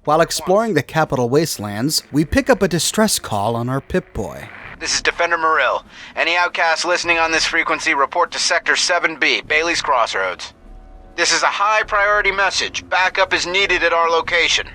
While exploring the capital wastelands, we pick up a distress call on our Pip-Boy. This is Defender Morrill. Any outcasts listening on this frequency report to Sector 7B, Bailey's Crossroads. This is a high-priority message. Backup is needed at our location.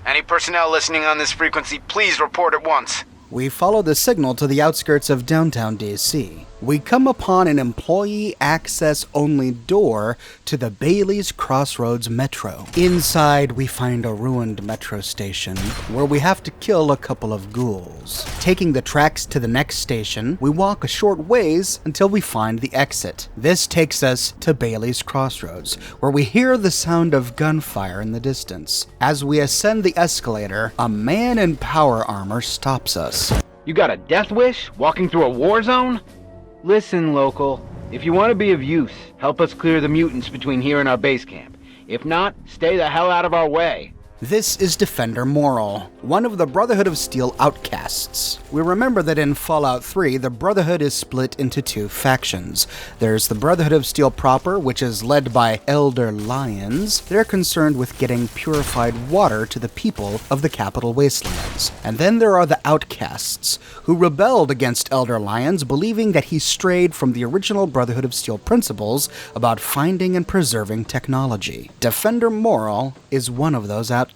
Any personnel listening on this frequency, please report at once. We follow the signal to the outskirts of downtown DC. We come upon an employee access-only door to the Bailey's Crossroads Metro. Inside, we find a ruined metro station where we have to kill a couple of ghouls. Taking the tracks to the next station, we walk a short ways until we find the exit. This takes us to Bailey's Crossroads, where we hear the sound of gunfire in the distance. As we ascend the escalator, a man in power armor stops us. You got a death wish? Walking through a war zone? Listen, local. If you want to be of use, help us clear the mutants between here and our base camp. If not, stay the hell out of our way. This is Defender Morrill, one of the Brotherhood of Steel outcasts. We remember that in Fallout 3, the Brotherhood is split into two factions. There's the Brotherhood of Steel proper, which is led by Elder Lions. They're concerned with getting purified water to the people of the capital wastelands. And then there are the outcasts, who rebelled against Elder Lions, believing that he strayed from the original Brotherhood of Steel principles about finding and preserving technology. Defender Morrill is one of those outcasts.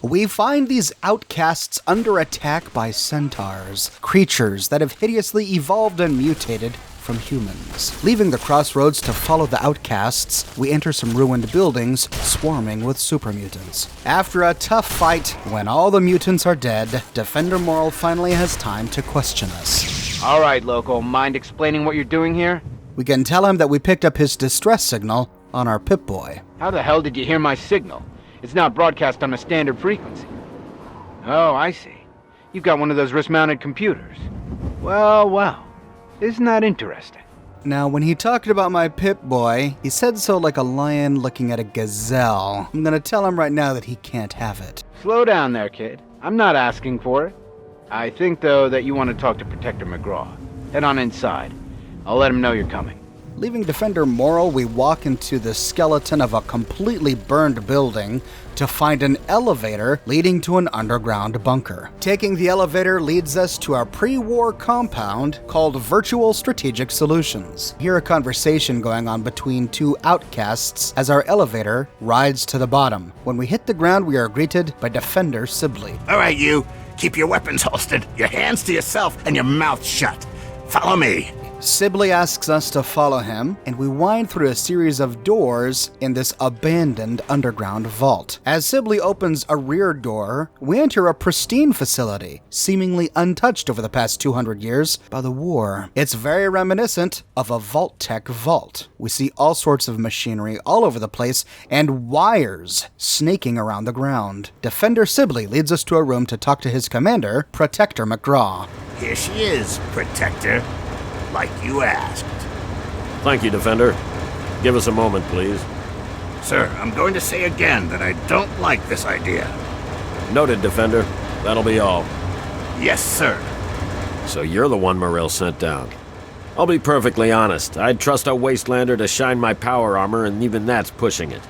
We find these outcasts under attack by centaurs, creatures that have hideously evolved and mutated from humans. Leaving the crossroads to follow the outcasts, we enter some ruined buildings swarming with super mutants. After a tough fight, when all the mutants are dead, Defender Morrill finally has time to question us. All right, local, mind explaining what you're doing here? We can tell him that we picked up his distress signal on our Pip-Boy. How the hell did you hear my signal? It's not broadcast on a standard frequency. Oh, I see. You've got one of those wrist-mounted computers. Well. Isn't that interesting? Now, when he talked about my Pip-Boy, he said so like a lion looking at a gazelle. I'm gonna tell him right now that he can't have it. Slow down there, kid. I'm not asking for it. I think, though, that you want to talk to Protector McGraw. Head on inside. I'll let him know you're coming. Leaving Defender Morrill, we walk into the skeleton of a completely burned building to find an elevator leading to an underground bunker. Taking the elevator leads us to our pre-war compound called Virtual Strategic Solutions. Hear a conversation going on between two outcasts as our elevator rides to the bottom. When we hit the ground, we are greeted by Defender Sibley. All right, you. Keep your weapons holstered, your hands to yourself, and your mouth shut. Follow me. Sibley asks us to follow him, and we wind through a series of doors in this abandoned underground vault. As Sibley opens a rear door, we enter a pristine facility, seemingly untouched over the past 200 years by the war. It's very reminiscent of a Vault-Tec vault. We see all sorts of machinery all over the place and wires snaking around the ground. Defender Sibley leads us to a room to talk to his commander, Protector McGraw. Here she is, Protector. Like you asked. Thank you, Defender. Give us a moment, please. Sir, I'm going to say again that I don't like this idea. Noted, Defender. That'll be all. Yes, sir. So you're the one Morrill sent down. I'll be perfectly honest. I'd trust a Wastelander to shine my power armor, and even that's pushing it.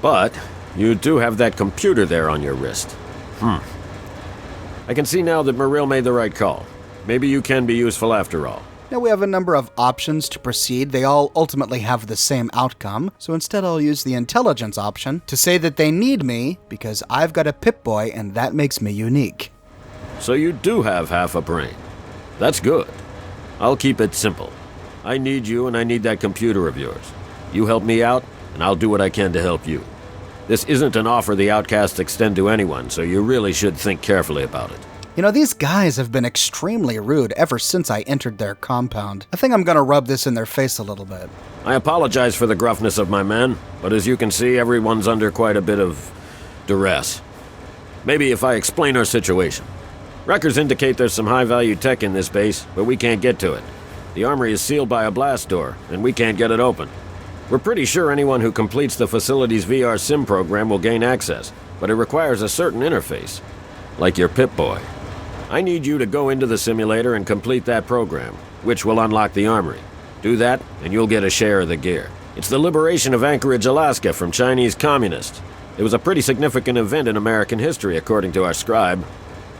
But you do have that computer there on your wrist. I can see now that Morrill made the right call. Maybe you can be useful after all. Now we have a number of options to proceed. They all ultimately have the same outcome, so instead I'll use the intelligence option to say that they need me because I've got a Pip-Boy and that makes me unique. So you do have half a brain. That's good. I'll keep it simple. I need you and I need that computer of yours. You help me out and I'll do what I can to help you. This isn't an offer the outcasts extend to anyone, so you really should think carefully about it. You know, these guys have been extremely rude ever since I entered their compound. I think I'm gonna rub this in their face a little bit. I apologize for the gruffness of my men, but as you can see, everyone's under quite a bit of duress. Maybe if I explain our situation. Records indicate there's some high-value tech in this base, but we can't get to it. The armory is sealed by a blast door, and we can't get it open. We're pretty sure anyone who completes the facility's VR sim program will gain access, but it requires a certain interface, like your Pip-Boy. I need you to go into the simulator and complete that program, which will unlock the armory. Do that, and you'll get a share of the gear. It's the liberation of Anchorage, Alaska from Chinese communists. It was a pretty significant event in American history, according to our scribe.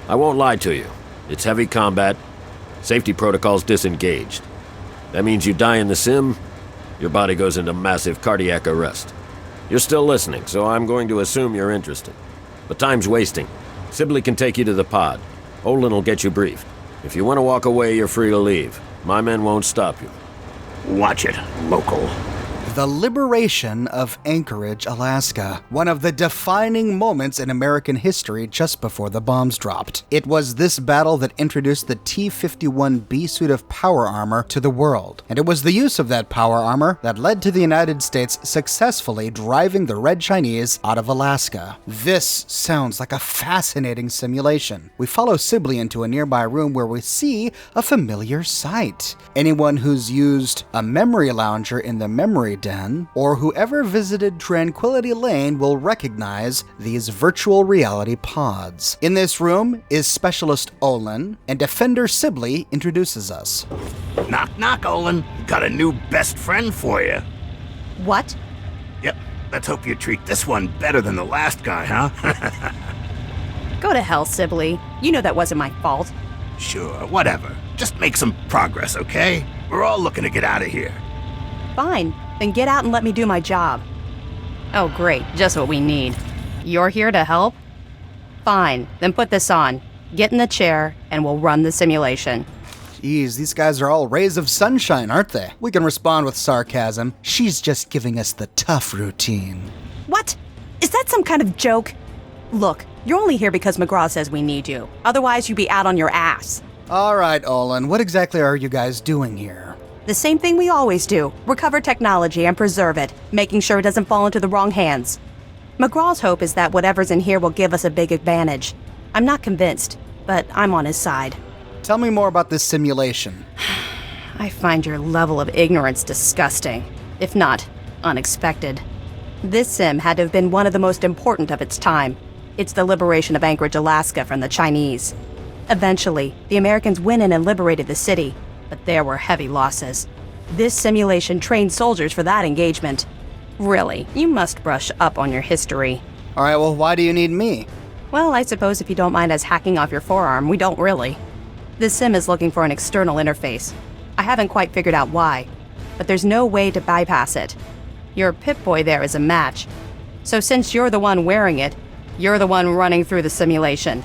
I won't lie to you. It's heavy combat. Safety protocols disengaged. That means you die in the sim, your body goes into massive cardiac arrest. You're still listening, so I'm going to assume you're interested. But time's wasting. Sibley can take you to the pod. Olin will get you briefed. If you want to walk away, you're free to leave. My men won't stop you. Watch it, local. The liberation of Anchorage, Alaska, one of the defining moments in American history just before the bombs dropped. It was this battle that introduced the T-51B suit of power armor to the world, and it was the use of that power armor that led to the United States successfully driving the Red Chinese out of Alaska. This sounds like a fascinating simulation. We follow Sibley into a nearby room where we see a familiar sight. Anyone who's used a memory lounger in the memory den, or whoever visited Tranquility Lane will recognize these virtual reality pods. In this room is Specialist Olin, and Defender Sibley introduces us. Knock, knock, Olin. Got a new best friend for you. What? Yep, let's hope you treat this one better than the last guy, huh? Go to hell, Sibley. You know that wasn't my fault. Sure, whatever. Just make some progress, okay? We're all looking to get out of here. Fine, then get out and let me do my job. Oh great, just what we need. You're here to help? Fine, then put this on. Get in the chair, and we'll run the simulation. Jeez, these guys are all rays of sunshine, aren't they? We can respond with sarcasm. She's just giving us the tough routine. What? Is that some kind of joke? Look, you're only here because McGraw says we need you. Otherwise, you'd be out on your ass. All right, Olin, what exactly are you guys doing here? The same thing we always do. Recover technology and preserve it, making sure it doesn't fall into the wrong hands. McGraw's hope is that whatever's in here will give us a big advantage. I'm not convinced, but I'm on his side. Tell me more about this simulation. I find your level of ignorance disgusting, if not unexpected. This sim had to have been one of the most important of its time. It's the liberation of Anchorage, Alaska from the Chinese. Eventually, the Americans went in and liberated the city, but there were heavy losses. This simulation trained soldiers for that engagement. Really, you must brush up on your history. All right, well, why do you need me? Well, I suppose if you don't mind us hacking off your forearm, we don't really. This sim is looking for an external interface. I haven't quite figured out why, but there's no way to bypass it. Your Pip-Boy there is a match. So since you're the one wearing it, you're the one running through the simulation.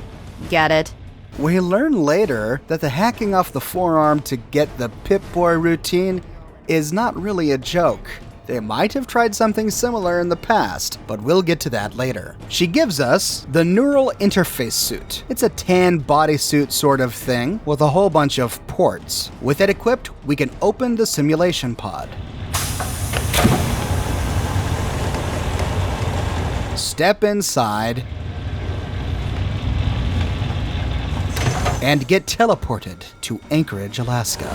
Get it? We learn later that the hacking off the forearm to get the Pip-Boy routine is not really a joke. They might have tried something similar in the past, but we'll get to that later. She gives us the neural interface suit. It's a tan bodysuit sort of thing with a whole bunch of ports. With it equipped, we can open the simulation pod. Step inside and get teleported to Anchorage, Alaska.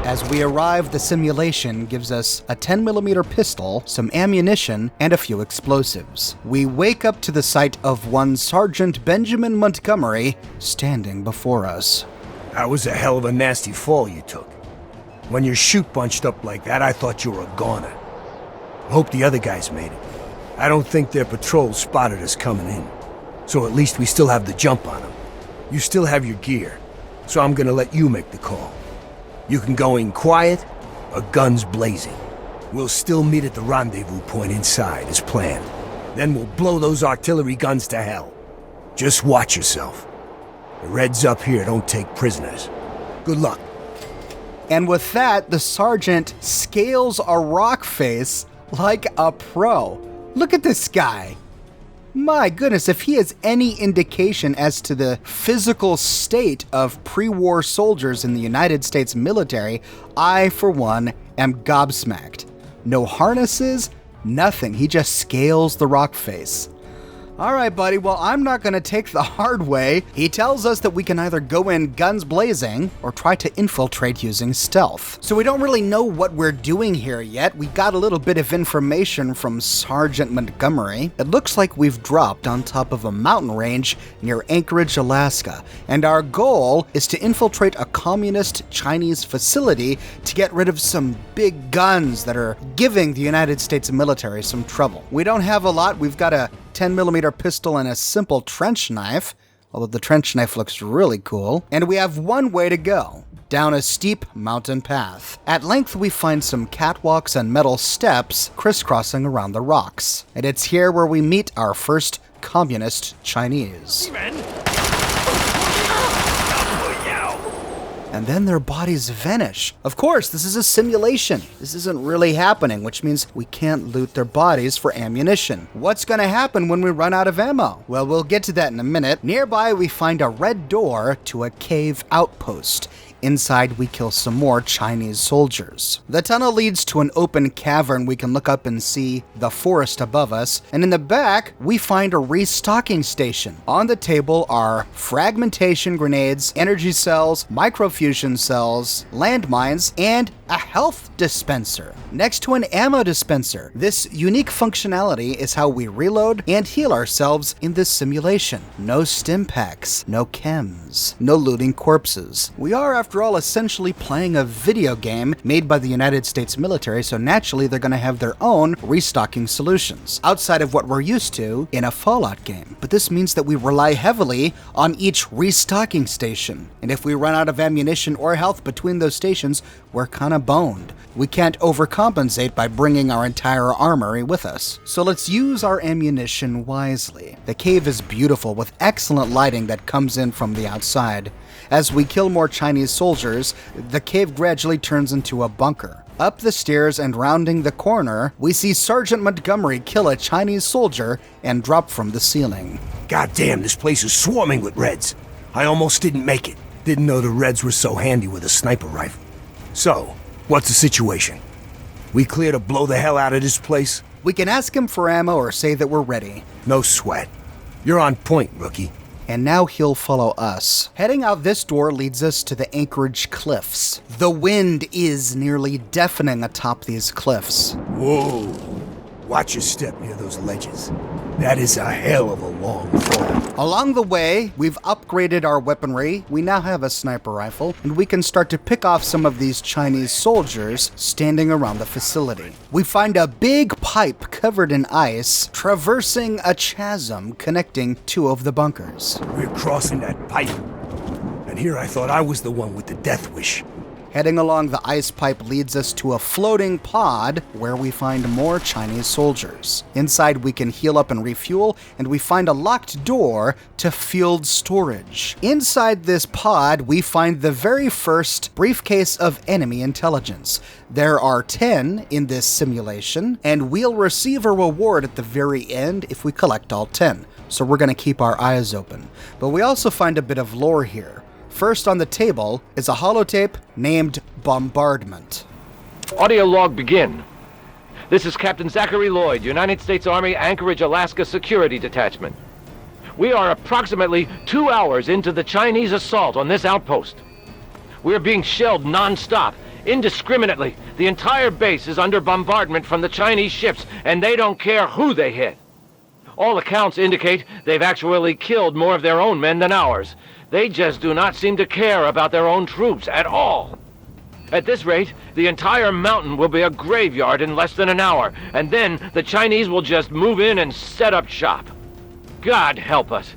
As we arrive, the simulation gives us a 10mm pistol, some ammunition, and a few explosives. We wake up to the sight of one Sergeant Benjamin Montgomery standing before us. That was a hell of a nasty fall you took. When your chute bunched up like that, I thought you were a goner. I hope the other guys made it. I don't think their patrol spotted us coming in. So at least we still have the jump on them. You still have your gear, so I'm gonna let you make the call. You can go in quiet or guns blazing. We'll still meet at the rendezvous point inside as planned. Then we'll blow those artillery guns to hell. Just watch yourself. The Reds up here don't take prisoners. Good luck. And with that, the sergeant scales a rock face like a pro. Look at this guy. My goodness, if he has any indication as to the physical state of pre-war soldiers in the United States military, I, for one, am gobsmacked. No harnesses, nothing. He just scales the rock face. All right, buddy, well, I'm not going to take the hard way. He tells us that we can either go in guns blazing or try to infiltrate using stealth. So we don't really know what we're doing here yet. We got a little bit of information from Sergeant Montgomery. It looks like we've dropped on top of a mountain range near Anchorage, Alaska, and our goal is to infiltrate a communist Chinese facility to get rid of some big guns that are giving the United States military some trouble. We don't have a lot. We've got a 10mm pistol and a simple trench knife, although the trench knife looks really cool. And we have one way to go, down a steep mountain path. At length, we find some catwalks and metal steps crisscrossing around the rocks. And it's here where we meet our first communist Chinese. And then their bodies vanish. Of course, this is a simulation. This isn't really happening, which means we can't loot their bodies for ammunition. What's gonna happen when we run out of ammo? Well, we'll get to that in a minute. Nearby, we find a red door to a cave outpost. Inside, we kill some more Chinese soldiers. The tunnel leads to an open cavern. We can look up and see the forest above us. And in the back, we find a restocking station. On the table are fragmentation grenades, energy cells, microfusion cells, landmines, and a health dispenser next to an ammo dispenser. This unique functionality is how we reload and heal ourselves in this simulation. No stim packs, no chems, no looting corpses. We are, after all, essentially playing a video game made by the United States military, so naturally they're going to have their own restocking solutions, outside of what we're used to in a Fallout game. But this means that we rely heavily on each restocking station, and if we run out of ammunition or health between those stations, we're kind of boned. We can't overcompensate by bringing our entire armory with us. So let's use our ammunition wisely. The cave is beautiful with excellent lighting that comes in from the outside. As we kill more Chinese soldiers, the cave gradually turns into a bunker. Up the stairs and rounding the corner, we see Sergeant Montgomery kill a Chinese soldier and drop from the ceiling. Goddamn, this place is swarming with Reds. I almost didn't make it. Didn't know the Reds were so handy with a sniper rifle. So, what's the situation? We clear to blow the hell out of this place? We can ask him for ammo or say that we're ready. No sweat. You're on point, rookie. And now he'll follow us. Heading out this door leads us to the Anchorage cliffs. The wind is nearly deafening atop these cliffs. Whoa. Watch your step near those ledges. That is a hell of a long fall. Along the way, we've upgraded our weaponry. We now have a sniper rifle, and we can start to pick off some of these Chinese soldiers standing around the facility. We find a big pipe covered in ice, traversing a chasm connecting two of the bunkers. We're crossing that pipe. And here I thought I was the one with the death wish. Heading along the ice pipe leads us to a floating pod where we find more Chinese soldiers. Inside we can heal up and refuel, and we find a locked door to field storage. Inside this pod we find the very first briefcase of enemy intelligence. There are 10 in this simulation, and we'll receive a reward at the very end if we collect all 10. So we're going to keep our eyes open. But we also find a bit of lore here. First on the table is a holotape named Bombardment. Audio log begin. This is Captain Zachary Lloyd, United States Army, Anchorage, Alaska Security Detachment. We are approximately 2 hours into the Chinese assault on this outpost. We are being shelled non-stop, indiscriminately. The entire base is under bombardment from the Chinese ships, and they don't care who they hit. All accounts indicate they've actually killed more of their own men than ours. They just do not seem to care about their own troops at all. At this rate, the entire mountain will be a graveyard in less than an hour, and then the Chinese will just move in and set up shop. God help us.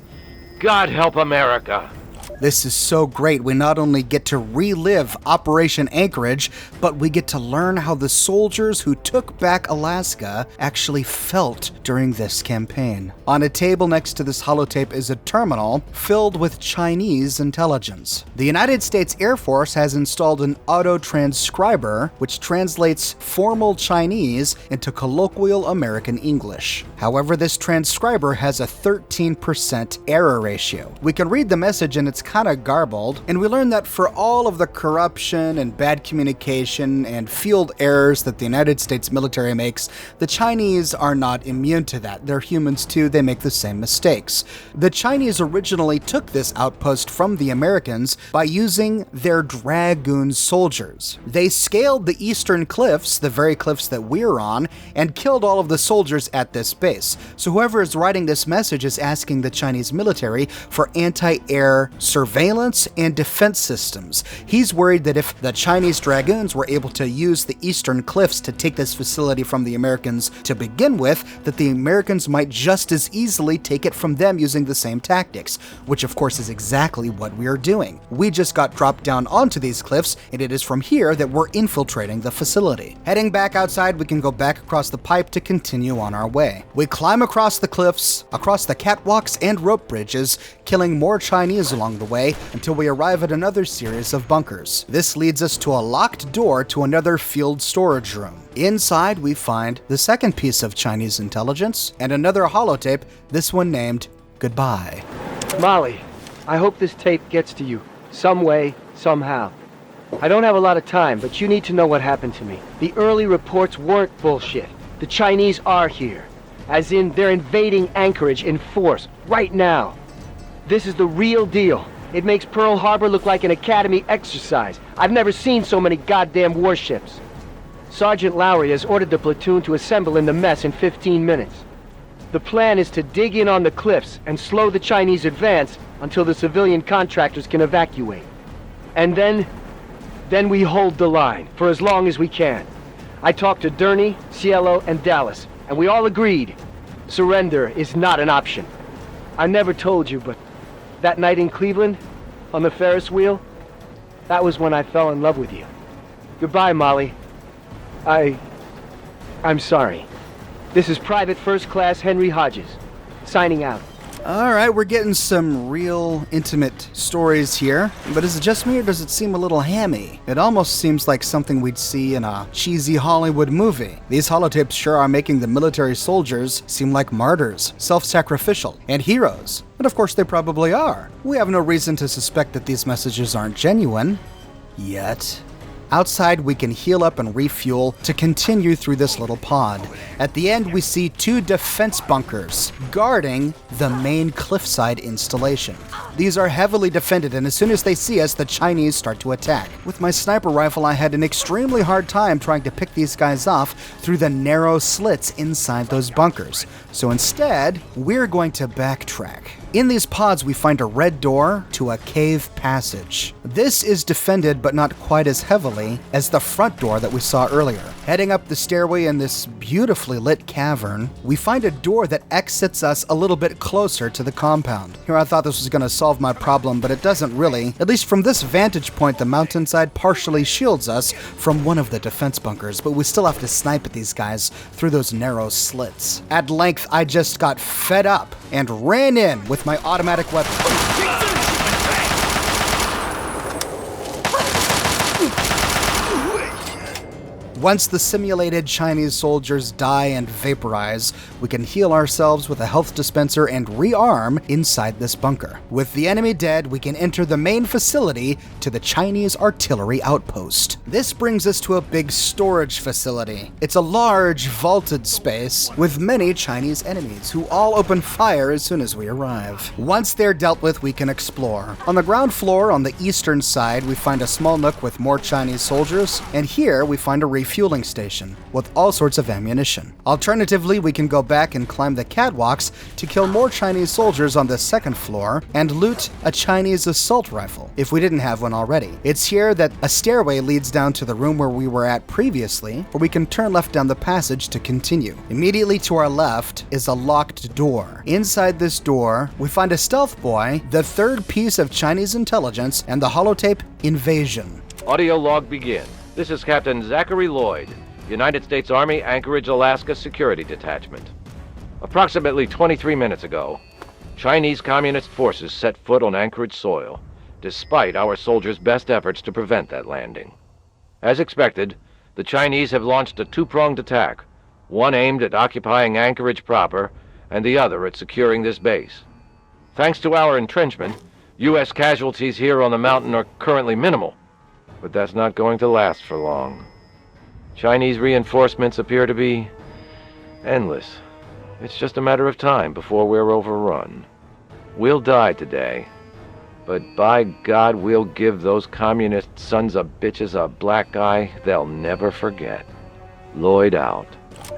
God help America. This is so great. We not only get to relive Operation Anchorage, but we get to learn how the soldiers who took back Alaska actually felt during this campaign. On a table next to this holotape is a terminal filled with Chinese intelligence. The United States Air Force has installed an auto-transcriber which translates formal Chinese into colloquial American English. However, this transcriber has a 13% error ratio. We can read the message in its kind of garbled, and we learn that for all of the corruption and bad communication and field errors that the United States military makes, the Chinese are not immune to that. They're humans too, they make the same mistakes. The Chinese originally took this outpost from the Americans by using their dragoon soldiers. They scaled the eastern cliffs, the very cliffs that we're on, and killed all of the soldiers at this base. So whoever is writing this message is asking the Chinese military for anti-air surveillance and defense systems. He's worried that if the Chinese dragoons were able to use the eastern cliffs to take this facility from the Americans to begin with, that the Americans might just as easily take it from them using the same tactics, which of course is exactly what we are doing. We just got dropped down onto these cliffs, and it is from here that we're infiltrating the facility. Heading back outside, we can go back across the pipe to continue on our way. We climb across the cliffs, across the catwalks and rope bridges, killing more Chinese along the way until we arrive at another series of bunkers. This leads us to a locked door to another field storage room. Inside, we find the second piece of Chinese intelligence and another holotape, this one named Goodbye. Molly, I hope this tape gets to you, some way, somehow. I don't have a lot of time, but you need to know what happened to me. The early reports weren't bullshit. The Chinese are here. As in, they're invading Anchorage in force, right now. This is the real deal. It makes Pearl Harbor look like an Academy exercise. I've never seen so many goddamn warships. Sergeant Lowry has ordered the platoon to assemble in the mess in 15 minutes. The plan is to dig in on the cliffs and slow the Chinese advance until the civilian contractors can evacuate. And then we hold the line for as long as we can. I talked to Durney, Cielo, and Dallas, and we all agreed surrender is not an option. I never told you, but that night in Cleveland, on the Ferris wheel, that was when I fell in love with you. Goodbye, Molly. I'm sorry. This is Private First Class Henry Hodges, signing out. All right, we're getting some real intimate stories here, but is it just me or does it seem a little hammy? It almost seems like something we'd see in a cheesy Hollywood movie. These holotapes sure are making the military soldiers seem like martyrs, self-sacrificial, and heroes. And of course they probably are. We have no reason to suspect that these messages aren't genuine. Yet. Outside, we can heal up and refuel to continue through this little pod. At the end, we see two defense bunkers guarding the main cliffside installation. These are heavily defended, and as soon as they see us, the Chinese start to attack. With my sniper rifle, I had an extremely hard time trying to pick these guys off through the narrow slits inside those bunkers. So instead, we're going to backtrack. In these pods, we find a red door to a cave passage. This is defended, but not quite as heavily as the front door that we saw earlier. Heading up the stairway in this beautifully lit cavern, we find a door that exits us a little bit closer to the compound. Here I thought this was going to solve my problem, but it doesn't really. At least from this vantage point, the mountainside partially shields us from one of the defense bunkers, but we still have to snipe at these guys through those narrow slits. At length, I just got fed up and ran in with my automatic weapon. Once the simulated Chinese soldiers die and vaporize, we can heal ourselves with a health dispenser and rearm inside this bunker. With the enemy dead, we can enter the main facility to the Chinese artillery outpost. This brings us to a big storage facility. It's a large, vaulted space with many Chinese enemies who all open fire as soon as we arrive. Once they're dealt with, we can explore. On the ground floor, on the eastern side, we find a small nook with more Chinese soldiers, and here we find a refueling station with all sorts of ammunition. Alternatively, we can go back and climb the catwalks to kill more Chinese soldiers on the second floor and loot a Chinese assault rifle, if we didn't have one already. It's here that a stairway leads down to the room where we were at previously, where we can turn left down the passage to continue. Immediately to our left is a locked door. Inside this door, we find a stealth boy, the third piece of Chinese intelligence, and the holotape Invasion. Audio log begin. This is Captain Zachary Lloyd, United States Army, Anchorage, Alaska Security Detachment. Approximately 23 minutes ago, Chinese Communist forces set foot on Anchorage soil, despite our soldiers' best efforts to prevent that landing. As expected, the Chinese have launched a two-pronged attack, one aimed at occupying Anchorage proper, and the other at securing this base. Thanks to our entrenchment, U.S. casualties here on the mountain are currently minimal, but that's not going to last for long. Chinese reinforcements appear to be endless. It's just a matter of time before we're overrun. We'll die today, but by God, we'll give those communist sons of bitches a black eye they'll never forget. Lloyd out.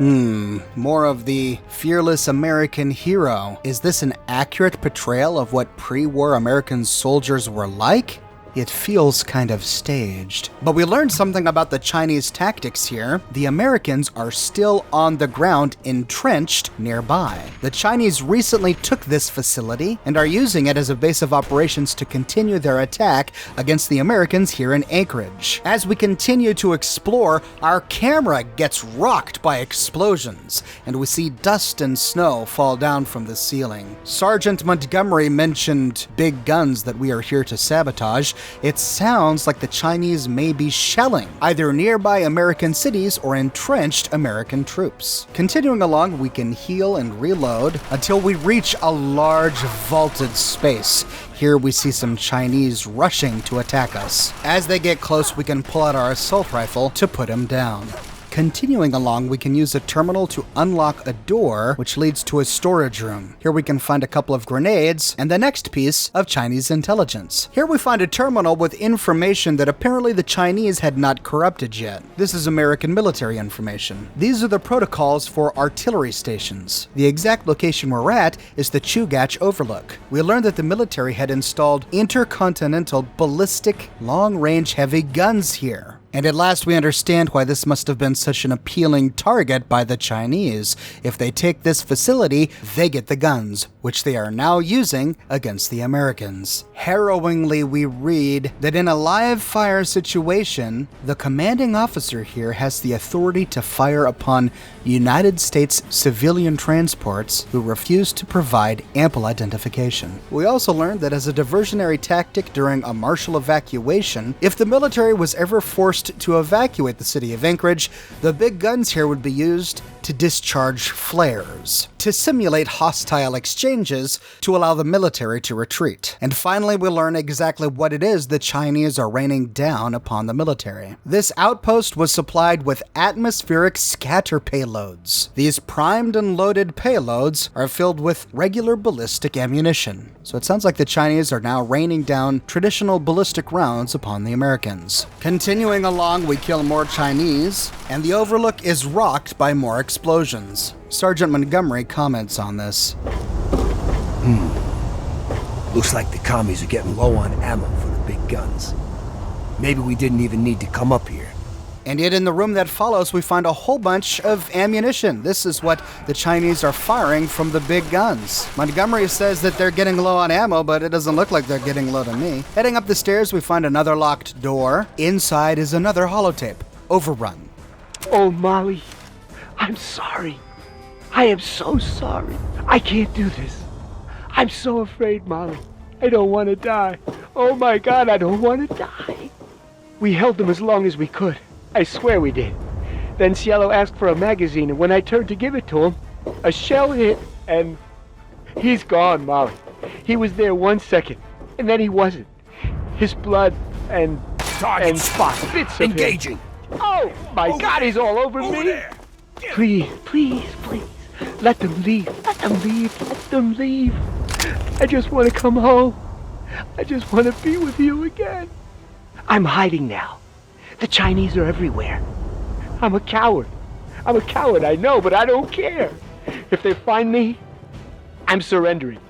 More of the fearless American hero. Is this an accurate portrayal of what pre-war American soldiers were like? It feels kind of staged. But we learned something about the Chinese tactics here. The Americans are still on the ground, entrenched nearby. The Chinese recently took this facility and are using it as a base of operations to continue their attack against the Americans here in Anchorage. As we continue to explore, our camera gets rocked by explosions, and we see dust and snow fall down from the ceiling. Sergeant Montgomery mentioned big guns that we are here to sabotage. It sounds like the Chinese may be shelling either nearby American cities or entrenched American troops. Continuing along, we can heal and reload until we reach a large vaulted space. Here we see some Chinese rushing to attack us. As they get close, we can pull out our assault rifle to put them down. Continuing along, we can use a terminal to unlock a door, which leads to a storage room. Here we can find a couple of grenades and the next piece of Chinese intelligence. Here we find a terminal with information that apparently the Chinese had not corrupted yet. This is American military information. These are the protocols for artillery stations. The exact location we're at is the Chugach Overlook. We learned that the military had installed intercontinental ballistic long-range heavy guns here. And at last we understand why this must have been such an appealing target by the Chinese. If they take this facility, they get the guns, which they are now using against the Americans. Harrowingly, we read that in a live fire situation, the commanding officer here has the authority to fire upon United States civilian transports who refuse to provide ample identification. We also learned that as a diversionary tactic during a martial evacuation, if the military was ever forced to evacuate the city of Anchorage, the big guns here would be used to discharge flares, to simulate hostile exchanges to allow the military to retreat. And finally, we learn exactly what it is the Chinese are raining down upon the military. This outpost was supplied with atmospheric scatter payloads. These primed and loaded payloads are filled with regular ballistic ammunition. So it sounds like the Chinese are now raining down traditional ballistic rounds upon the Americans. Continuing along, we kill more Chinese, and the Overlook is rocked by more explosions. Sergeant Montgomery comments on this. Looks like the commies are getting low on ammo for the big guns. Maybe we didn't even need to come up here. And yet in the room that follows, we find a whole bunch of ammunition. This is what the Chinese are firing from the big guns. Montgomery says that they're getting low on ammo, but it doesn't look like they're getting low to me. Heading up the stairs, we find another locked door. Inside is another holotape. Overrun. Oh, Molly, I'm sorry. I am so sorry. I can't do this. I'm so afraid, Molly. I don't want to die. Oh my God, I don't want to die. We held them as long as we could. I swear we did. Then Cielo asked for a magazine, and when I turned to give it to him, a shell hit, and he's gone, Molly. He was there 1 second, and then he wasn't. His blood and spots, bits of Engaging. him. Oh my God, he's all over me. There. Please, please, please. Let them leave. Let them leave. Let them leave. I just want to come home. I just want to be with you again. I'm hiding now. The Chinese are everywhere. I'm a coward. I'm a coward, I know, but I don't care. If they find me, I'm surrendering.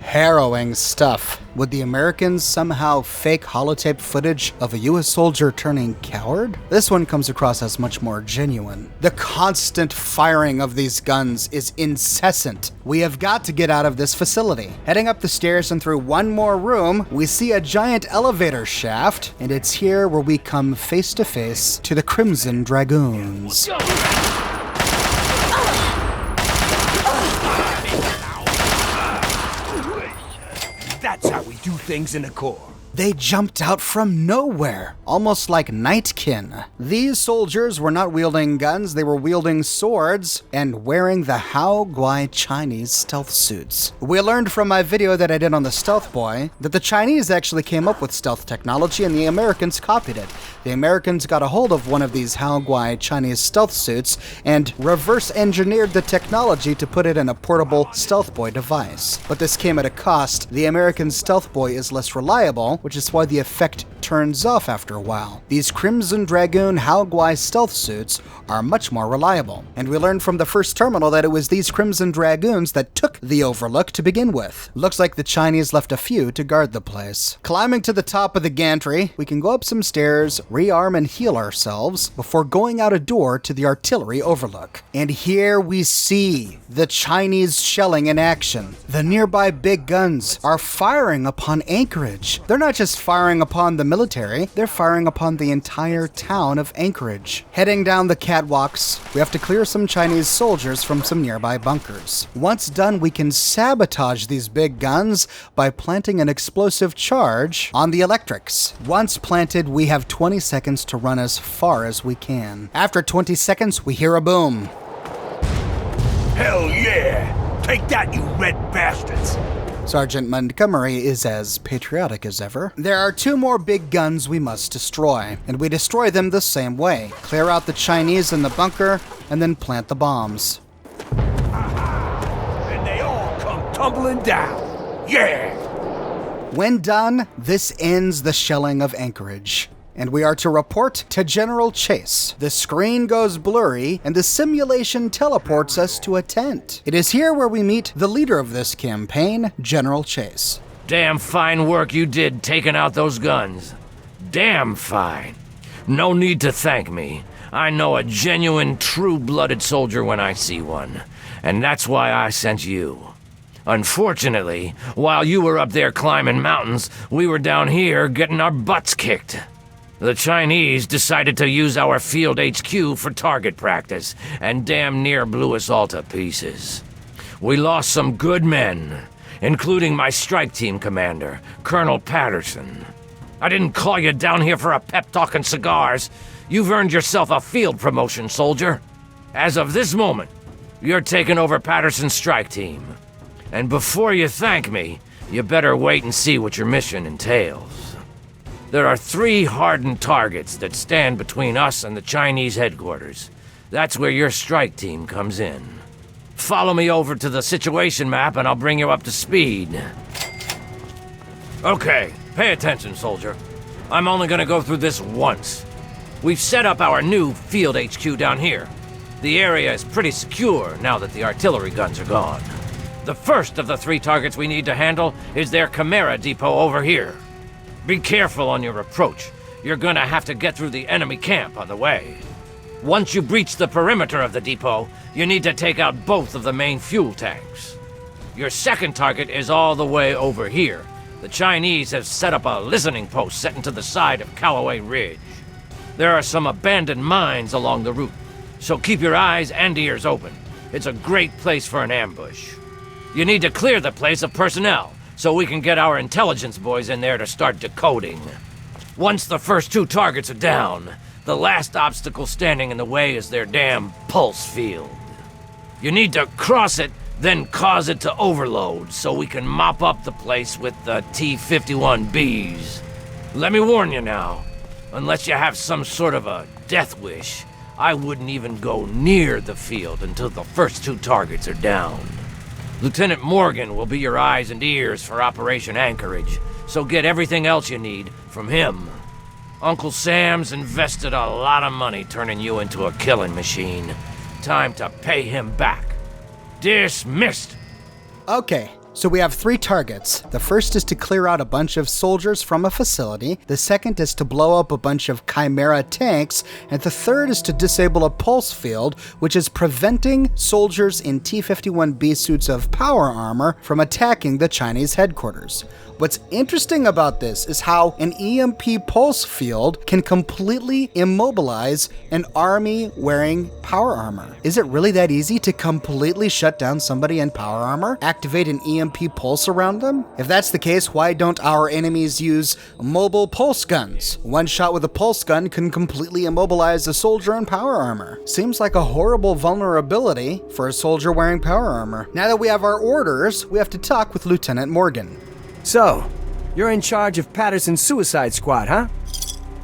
Harrowing stuff. Would the Americans somehow fake holotape footage of a US soldier turning coward? This one comes across as much more genuine. The constant firing of these guns is incessant. We have got to get out of this facility. Heading up the stairs and through one more room, we see a giant elevator shaft, and it's here where we come face to face to the Crimson Dragoons. That's how we do things in the Corps. They jumped out from nowhere, almost like nightkin. These soldiers were not wielding guns, they were wielding swords and wearing the Hao Guai Chinese stealth suits. We learned from my video that I did on the Stealth Boy that the Chinese actually came up with stealth technology and the Americans copied it. The Americans got a hold of one of these Hao Guai Chinese stealth suits and reverse engineered the technology to put it in a portable Stealth Boy device. But this came at a cost. The American Stealth Boy is less reliable, which is why the effect turns off after a while. These Crimson Dragoon Hao Guai stealth suits are much more reliable. And we learned from the first terminal that it was these Crimson Dragoons that took the Overlook to begin with. Looks like the Chinese left a few to guard the place. Climbing to the top of the gantry, we can go up some stairs, rearm and heal ourselves before going out a door to the artillery overlook. And here we see the Chinese shelling in action. The nearby big guns are firing upon Anchorage. They're not just firing upon the military, they're firing upon the entire town of Anchorage. Heading down the catwalks, we have to clear some Chinese soldiers from some nearby bunkers. Once done, we can sabotage these big guns by planting an explosive charge on the electrics. Once planted, we have 20 seconds to run as far as we can. After 20 seconds, we hear a boom. Hell yeah! Take that, you red bastards! Sergeant Montgomery is as patriotic as ever. There are 2 more big guns we must destroy, and we destroy them the same way. Clear out the Chinese in the bunker, and then plant the bombs. And they all come tumbling down. Yeah! When done, this ends the shelling of Anchorage. And we are to report to General Chase. The screen goes blurry, and the simulation teleports us to a tent. It is here where we meet the leader of this campaign, General Chase. Damn fine work you did taking out those guns. Damn fine. No need to thank me. I know a genuine, true-blooded soldier when I see one. And that's why I sent you. Unfortunately, while you were up there climbing mountains, we were down here getting our butts kicked. The Chinese decided to use our field HQ for target practice, and damn near blew us all to pieces. We lost some good men, including my strike team commander, Colonel Patterson. I didn't call you down here for a pep talk and cigars. You've earned yourself a field promotion, soldier. As of this moment, you're taking over Patterson's strike team. And before you thank me, you better wait and see what your mission entails. There are 3 hardened targets that stand between us and the Chinese headquarters. That's where your strike team comes in. Follow me over to the situation map and I'll bring you up to speed. Okay, pay attention, soldier. I'm only gonna go through this once. We've set up our new field HQ down here. The area is pretty secure now that the artillery guns are gone. The first of the 3 targets we need to handle is their chimera depot over here. Be careful on your approach. You're gonna have to get through the enemy camp on the way. Once you breach the perimeter of the depot, you need to take out both of the main fuel tanks. Your second target is all the way over here. The Chinese have set up a listening post set into the side of Callaway Ridge. There are some abandoned mines along the route, so keep your eyes and ears open. It's a great place for an ambush. You need to clear the place of personnel, so we can get our intelligence boys in there to start decoding. Once the first 2 targets are down, the last obstacle standing in the way is their damn pulse field. You need to cross it, then cause it to overload so we can mop up the place with the T-51Bs. Let me warn you now, unless you have some sort of a death wish, I wouldn't even go near the field until the first 2 targets are down. Lieutenant Morgan will be your eyes and ears for Operation Anchorage, so get everything else you need from him. Uncle Sam's invested a lot of money turning you into a killing machine. Time to pay him back. Dismissed! Okay, so we have 3 targets. The first is to clear out a bunch of soldiers from a facility, the second is to blow up a bunch of chimera tanks, and the third is to disable a pulse field, which is preventing soldiers in T-51B suits of power armor from attacking the Chinese headquarters. What's interesting about this is how an EMP pulse field can completely immobilize an army wearing power armor. Is it really that easy to completely shut down somebody in power armor? Activate an EMP EMP pulse around them? If that's the case, why don't our enemies use mobile pulse guns? One shot with a pulse gun can completely immobilize a soldier in power armor. Seems like a horrible vulnerability for a soldier wearing power armor. Now that we have our orders, we have to talk with Lieutenant Morgan. So, you're in charge of Patterson's suicide squad, huh?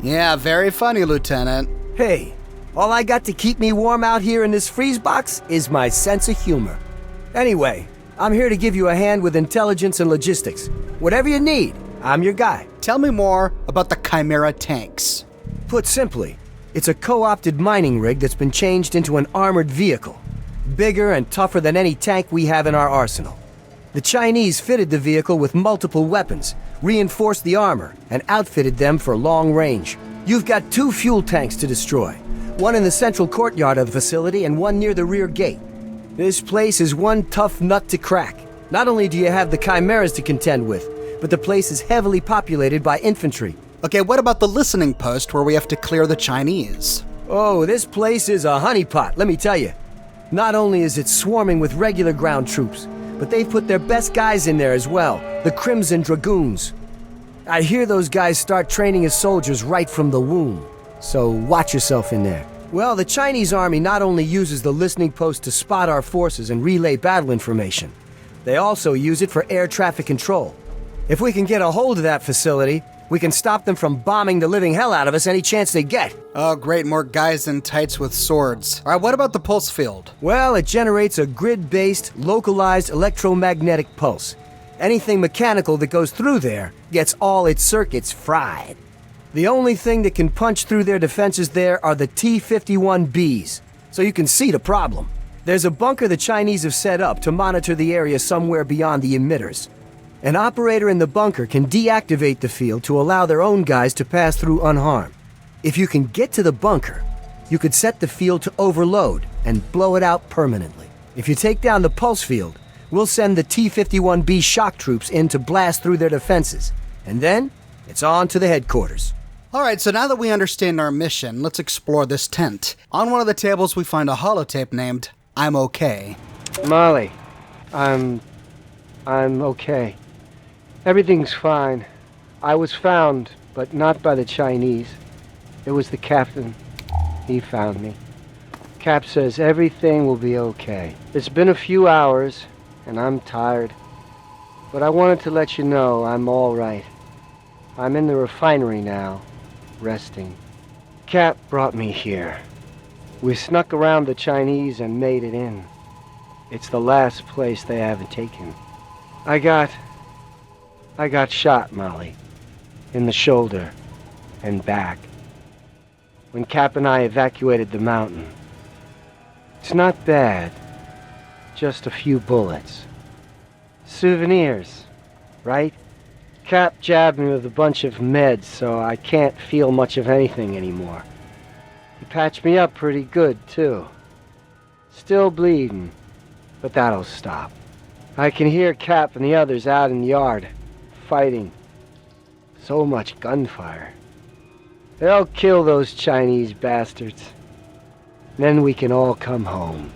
Yeah, very funny, Lieutenant. Hey, all I got to keep me warm out here in this freeze box is my sense of humor. Anyway, I'm here to give you a hand with intelligence and logistics. Whatever you need, I'm your guy. Tell me more about the Chimera tanks. Put simply, it's a co-opted mining rig that's been changed into an armored vehicle. Bigger and tougher than any tank we have in our arsenal. The Chinese fitted the vehicle with multiple weapons, reinforced the armor, and outfitted them for long range. You've got 2 fuel tanks to destroy, one in the central courtyard of the facility and one near the rear gate. This place is one tough nut to crack. Not only do you have the chimeras to contend with, but the place is heavily populated by infantry. Okay, what about the listening post where we have to clear the Chinese? Oh, this place is a honeypot, let me tell you. Not only is it swarming with regular ground troops, but they've put their best guys in there as well, the Crimson Dragoons. I hear those guys start training as soldiers right from the womb, so watch yourself in there. Well, the Chinese army not only uses the listening post to spot our forces and relay battle information, they also use it for air traffic control. If we can get a hold of that facility, we can stop them from bombing the living hell out of us any chance they get. Oh, great, more guys in tights with swords. All right, what about the pulse field? Well, it generates a grid-based, localized electromagnetic pulse. Anything mechanical that goes through there gets all its circuits fried. The only thing that can punch through their defenses there are the T-51Bs, so you can see the problem. There's a bunker the Chinese have set up to monitor the area somewhere beyond the emitters. An operator in the bunker can deactivate the field to allow their own guys to pass through unharmed. If you can get to the bunker, you could set the field to overload and blow it out permanently. If you take down the pulse field, we'll send the T-51B shock troops in to blast through their defenses. And then, it's on to the headquarters. All right, so now that we understand our mission, let's explore this tent. On one of the tables, we find a holotape named I'm Okay. Molly, I'm okay. Everything's fine. I was found, but not by the Chinese. It was the captain. He found me. Cap says everything will be okay. It's been a few hours, and I'm tired. But I wanted to let you know I'm all right. I'm in the refinery now, resting. Cap brought me here. We snuck around the Chinese and made it in. It's the last place they haven't taken. I got shot, Molly. In the shoulder and back. When Cap and I evacuated the mountain. It's not bad. Just a few bullets. Souvenirs, right? Cap jabbed me with a bunch of meds, so I can't feel much of anything anymore. He patched me up pretty good, too. Still bleeding, but that'll stop. I can hear Cap and the others out in the yard, fighting. So much gunfire. They'll kill those Chinese bastards. Then we can all come home.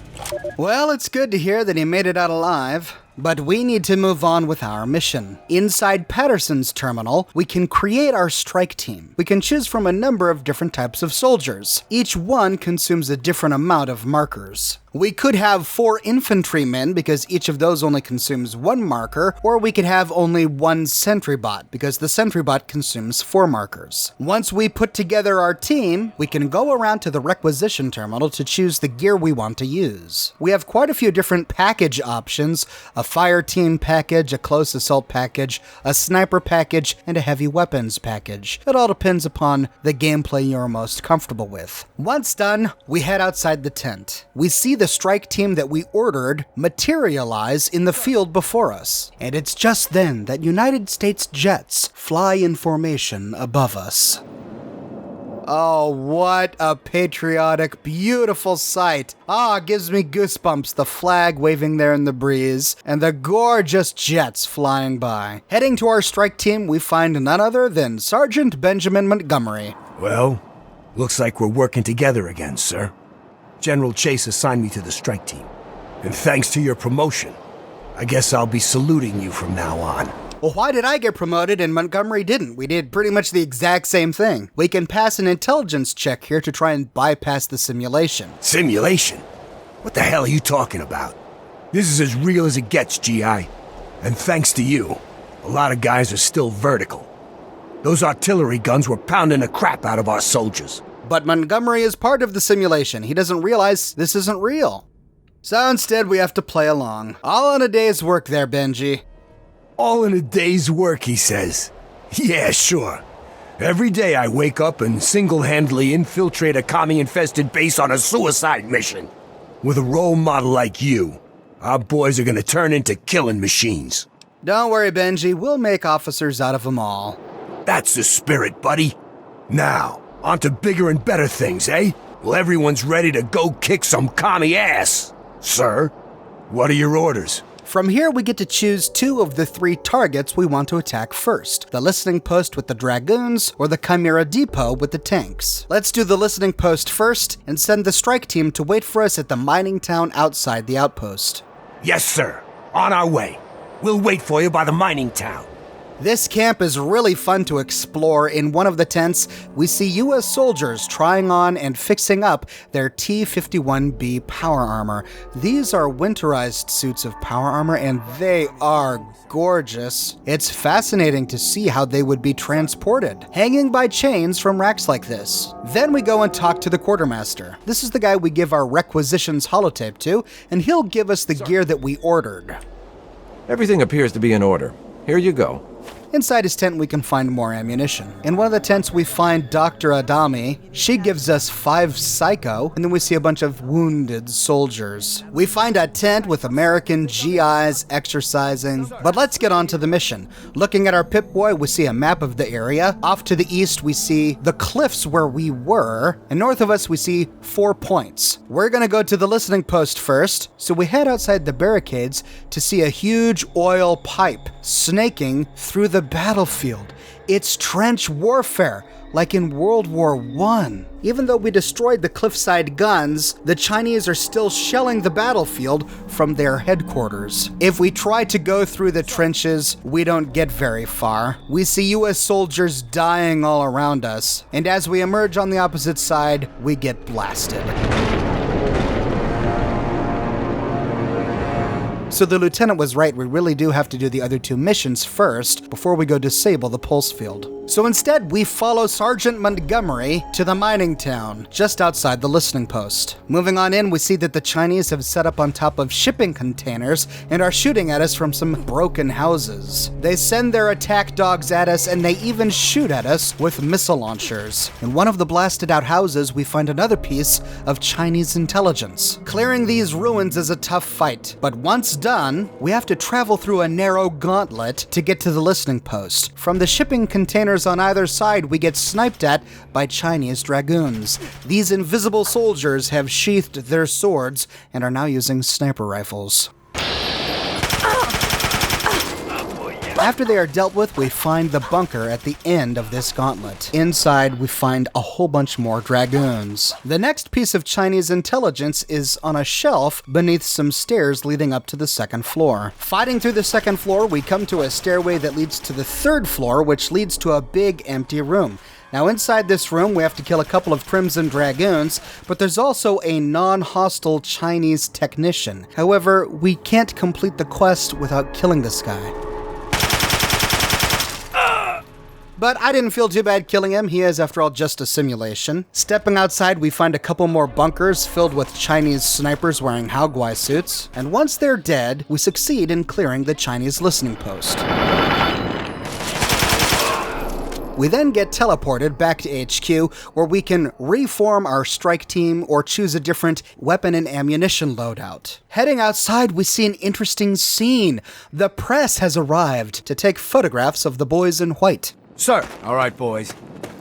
Well, it's good to hear that he made it out alive. But we need to move on with our mission. Inside Patterson's terminal, we can create our strike team. We can choose from a number of different types of soldiers. Each one consumes a different amount of markers. We could have 4 infantrymen because each of those only consumes 1 marker, or we could have only 1 sentry bot because the sentry bot consumes 4 markers. Once we put together our team, we can go around to the requisition terminal to choose the gear we want to use. We have quite a few different package options: a fire team package, a close assault package, a sniper package, and a heavy weapons package. It all depends upon the gameplay you're most comfortable with. Once done, we head outside the tent. We see the strike team that we ordered materialize in the field before us. And it's just then that United States jets fly in formation above us. Oh, what a patriotic, beautiful sight. Gives me goosebumps, the flag waving there in the breeze, and the gorgeous jets flying by. Heading to our strike team, we find none other than Sergeant Benjamin Montgomery. Well, looks like we're working together again, sir. General Chase assigned me to the strike team. And thanks to your promotion, I guess I'll be saluting you from now on. Well, why did I get promoted and Montgomery didn't? We did pretty much the exact same thing. We can pass an intelligence check here to try and bypass the simulation. Simulation? What the hell are you talking about? This is as real as it gets, G.I. And thanks to you, a lot of guys are still vertical. Those artillery guns were pounding the crap out of our soldiers. But Montgomery is part of the simulation. He doesn't realize this isn't real. So instead, we have to play along. All in a day's work there, Benji. All in a day's work, he says. Yeah, sure. Every day I wake up and single-handedly infiltrate a commie-infested base on a suicide mission. With a role model like you, our boys are gonna turn into killing machines. Don't worry, Benji. We'll make officers out of them all. That's the spirit, buddy. Now, on to bigger and better things, eh? Well, everyone's ready to go kick some commie ass. Sir, what are your orders? From here, we get to choose 2 of the 3 targets we want to attack first. The listening post with the Dragoons, or the Chimera Depot with the tanks. Let's do the listening post first, and send the strike team to wait for us at the mining town outside the outpost. Yes, sir. On our way. We'll wait for you by the mining town. This camp is really fun to explore. In one of the tents, we see U.S. soldiers trying on and fixing up their T-51B power armor. These are winterized suits of power armor, and they are gorgeous. It's fascinating to see how they would be transported, hanging by chains from racks like this. Then we go and talk to the quartermaster. This is the guy we give our requisitions holotape to, and he'll give us the gear that we ordered. Everything appears to be in order. Here you go. Inside his tent, we can find more ammunition. In one of the tents, we find Dr. Adami. She gives us 5 psycho, and then we see a bunch of wounded soldiers. We find a tent with American GIs exercising. But let's get on to the mission. Looking at our Pip-Boy, we see a map of the area. Off to the east, we see the cliffs where we were, and north of us, we see 4 points. We're gonna go to the listening post first, so we head outside the barricades to see a huge oil pipe snaking through the battlefield. It's trench warfare, like in World War I. Even though we destroyed the cliffside guns, the Chinese are still shelling the battlefield from their headquarters. If we try to go through the trenches, we don't get very far. We see US soldiers dying all around us, and as we emerge on the opposite side, we get blasted. So the lieutenant was right, we really do have to do the other 2 missions first before we go disable the pulse field. So instead, we follow Sergeant Montgomery to the mining town, just outside the listening post. Moving on in, we see that the Chinese have set up on top of shipping containers and are shooting at us from some broken houses. They send their attack dogs at us, and they even shoot at us with missile launchers. In one of the blasted out houses, we find another piece of Chinese intelligence. Clearing these ruins is a tough fight, but once done, we have to travel through a narrow gauntlet to get to the listening post. From the shipping containers on either side, we get sniped at by Chinese dragoons. These invisible soldiers have sheathed their swords and are now using sniper rifles. After they are dealt with, we find the bunker at the end of this gauntlet. Inside, we find a whole bunch more dragoons. The next piece of Chinese intelligence is on a shelf beneath some stairs leading up to the 2nd floor. Fighting through the 2nd floor, we come to a stairway that leads to the 3rd floor, which leads to a big empty room. Now inside this room, we have to kill a couple of Crimson Dragoons, but there's also a non-hostile Chinese technician. However, we can't complete the quest without killing this guy. But I didn't feel too bad killing him. He is, after all, just a simulation. Stepping outside, we find a couple more bunkers filled with Chinese snipers wearing Haoguai suits. And once they're dead, we succeed in clearing the Chinese listening post. We then get teleported back to HQ, where we can reform our strike team or choose a different weapon and ammunition loadout. Heading outside, we see an interesting scene. The press has arrived to take photographs of the boys in white. Sir. All right, boys.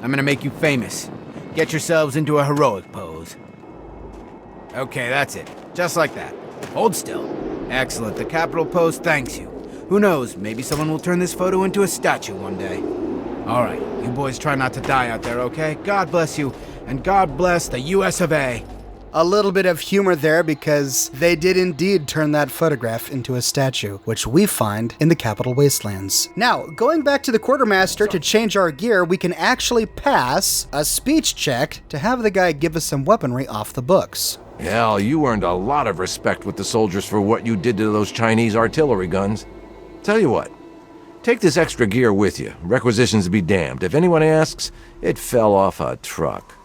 I'm gonna make you famous. Get yourselves into a heroic pose. Okay, that's it. Just like that. Hold still. Excellent. The Capitol Post thanks you. Who knows, maybe someone will turn this photo into a statue one day. All right, you boys try not to die out there, okay? God bless you, and God bless the US of A. A little bit of humor there because they did indeed turn that photograph into a statue, which we find in the Capital Wastelands. Now, going back to the quartermaster to change our gear, we can actually pass a speech check to have the guy give us some weaponry off the books. Hell, you earned a lot of respect with the soldiers for what you did to those Chinese artillery guns. Tell you what, take this extra gear with you. Requisitions be damned. If anyone asks, it fell off a truck.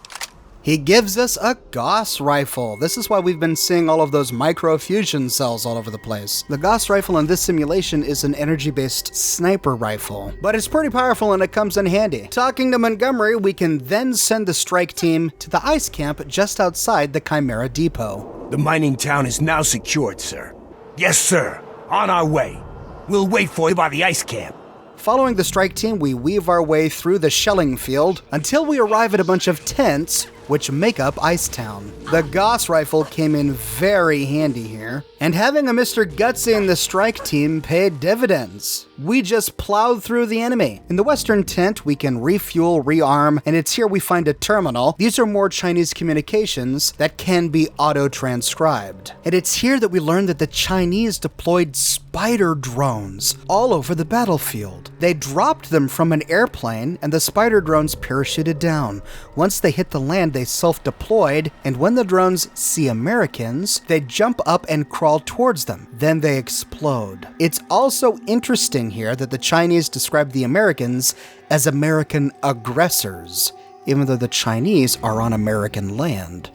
He gives us a Gauss rifle. This is why we've been seeing all of those micro-fusion cells all over the place. The Gauss rifle in this simulation is an energy-based sniper rifle, but it's pretty powerful and it comes in handy. Talking to Montgomery, we can then send the strike team to the ice camp just outside the Chimera depot. The mining town is now secured, sir. Yes, sir. On our way. We'll wait for you by the ice camp. Following the strike team, we weave our way through the shelling field until we arrive at a bunch of tents which make up Icetown. The Gauss rifle came in very handy here, and having a Mr. Gutsy in the strike team paid dividends. We just plowed through the enemy. In the western tent, we can refuel, rearm, and it's here we find a terminal. These are more Chinese communications that can be auto-transcribed. And it's here that we learn that the Chinese deployed spider drones all over the battlefield. They dropped them from an airplane, and the spider drones parachuted down. Once they hit the land, they self-deployed, and when the drones see Americans, they jump up and crawl towards them. Then they explode. It's also interesting here that the Chinese describe the Americans as American aggressors, even though the Chinese are on American land.